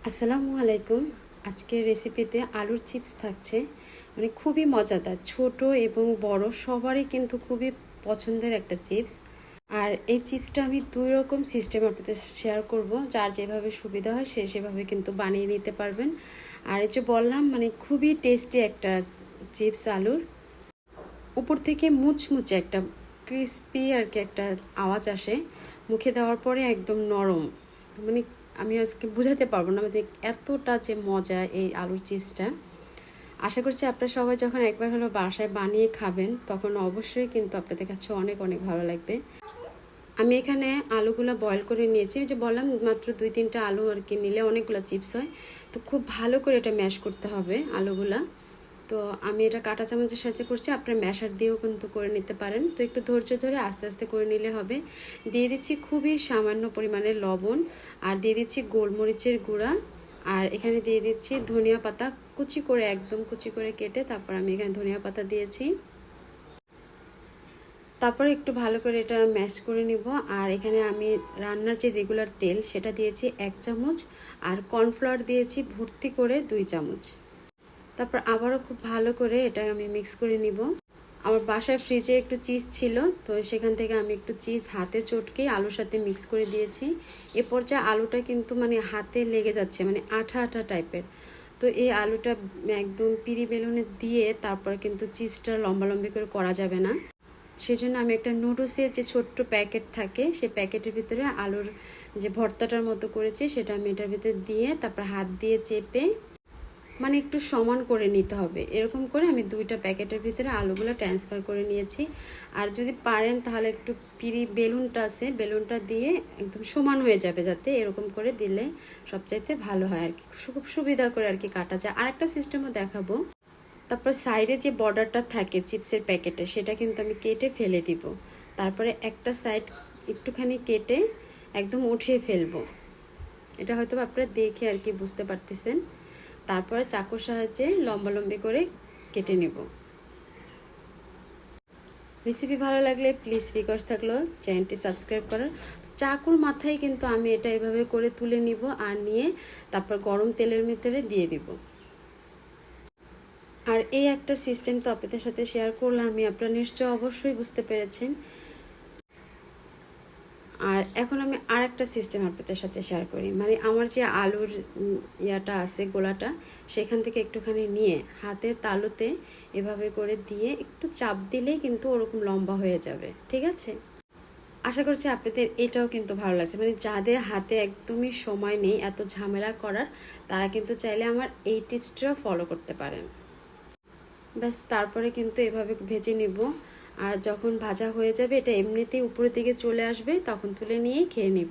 আসসালামু আলাইকুম। আজকের রেসিপিতে আলুর চিপস থাকছে, মানে খুবই মজাদার। ছোট এবং বড় সবারই কিন্তু খুবই পছন্দের একটা চিপস। আর এই চিপসটা আমি দুই রকম সিস্টেম আপনাদের শেয়ার করব, যার যেভাবে সুবিধা হয় সে সেভাবে কিন্তু বানিয়ে নিতে পারবেন। আর এই যে বললাম, মানে খুবই টেস্টি একটা চিপস আলুর। উপর থেকে মুচমুচে একটা ক্রিস্পি আর কি একটা আওয়াজ আসে, মুখে দেওয়ার পরে একদম নরম। মানে আমি আজকে বুঝাতে পারবো না যে এতটা যে মজা এই আলুর চিপসটা। আশা করছি আপনারা সবাই যখন একবার হলো বাসায় বানিয়ে খাবেন তখন অবশ্যই কিন্তু আপনাদের কাছে অনেক অনেক ভালো লাগবে। আমি এখানে আলুগুলো বয়েল করে নিয়েছি, যে বললাম মাত্র 2-3টা আলু আর কি নিলে অনেকগুলো চিপস হয়। তো খুব ভালো করে এটা ম্যাশ করতে হবে আলুগুলা। তো আমি এটা কাঁটা চামচের সাহায্যে করছি, আপনার ম্যাশার দিয়েও কিন্তু করে নিতে পারেন। তো একটু ধৈর্য ধরে আস্তে আস্তে করে নিলে হবে। দিয়ে দিচ্ছি খুবই সামান্য পরিমাণে লবণ, আর দিয়ে দিচ্ছি গোলমরিচের গুঁড়া, আর এখানে দিয়ে দিচ্ছি ধনিয়া পাতা কুচি করে, একদম কুচি করে কেটে তারপর আমি এখানে ধনিয়া পাতা দিয়েছি। তারপরে একটু ভালো করে এটা ম্যাশ করে নিব। আর এখানে আমি রান্নার যে রেগুলার তেল সেটা দিয়েছি 1 চামচ, আর কর্নফ্লাওয়ার দিয়েছি ভর্তি করে 2 চামচ। তারপর আবারও খুব ভালো করে এটা আমি মিক্স করে নিব। আমার বাসায় ফ্রিজে একটু চিজ ছিল, তো সেখান থেকে আমি একটু চিজ হাতে চটকে আলুর সাথে মিক্স করে দিয়েছি। এ পর্যায়ে আলুটা কিন্তু মানে হাতে লেগে যাচ্ছে, মানে আঠা আঠা টাইপের। তো এই আলুটা একদম পিরি বেলুনে দিয়ে তারপরে কিন্তু চিপসটা লম্বালম্বি করে করা যাবে না। সেজন্য আমি একটা নুডলসের যে ছোট্ট প্যাকেট থাকে সেই প্যাকেটের ভিতরে আলুর যে ভর্তাটার মতো করেছি সেটা আমি এটার ভিতরে দিয়ে তারপর হাত দিয়ে চেপে মানে একটু সমান করে নিতে হবে। এরকম করে আমি 2টা প্যাকেটের ভিতরে আলুগুলো ট্রান্সফার করে নিয়েছি। আর যদি পারেন তাহলে একটু পিরি বেলুনটা আছে, বেলুনটা দিয়ে একদম সমান হয়ে যাবে, যাতে এরকম করে দিলে সবচাইতে ভালো হয় আর কি, খুব সুবিধা করে আর কি কাটা যায়। আর একটা সিস্টেমও দেখাবো। তারপর সাইডে যে বর্ডারটা থাকে চিপসের প্যাকেটে সেটা কিন্তু আমি কেটে ফেলে দিব। তারপরে একটা সাইড একটুখানি কেটে একদম উঠিয়ে ফেলবো। এটা হয়তো আপনারা দেখে আর কি বুঝতে পারতেছেন। তারপরে চাকুর সাহায্যে লম্বালম্বি করে কেটে নেব। রেসিপি ভালো লাগলে প্লিজ রিকোয়েস্ট থাকলো চ্যানেলটি সাবস্ক্রাইব করার। চাকুর মাথায় কিন্তু আমি এটা এভাবে করে তুলে নিব, আর নিয়ে তারপর গরম তেলের ভিতরে দিয়ে দিব। আর এই একটা সিস্টেম তো আপনাদের সাথে শেয়ার করলাম আমি, আপনারা নিশ্চয় অবশ্যই বুঝতে পেরেছেন। আর এখন আমি আর একটা সিস্টেম আপনাদের সাথে শেয়ার করি। মানে আমার যে আলুর ইয়াটা আছে গোলাটা, সেখান থেকে একটুখানি নিয়ে হাতে তালুতে এভাবে করে দিয়ে একটু চাপ দিলেই কিন্তু ওরকম লম্বা হয়ে যাবে, ঠিক আছে? আশা করছি আপনাদের এটাও কিন্তু ভালো লাগছে। মানে যাদের হাতে একদমই সময় নেই এত ঝামেলা করার, তারা কিন্তু চাইলে আমার এই টিপসটাও ফলো করতে পারেন। ব্যাস তারপরে কিন্তু এভাবে ভেজে নেব। আর যখন ভাজা হয়ে যাবে এটা এমনিতেই উপরের দিকে চলে আসবে, তখন তুলে নিয়েই খেয়ে নিব।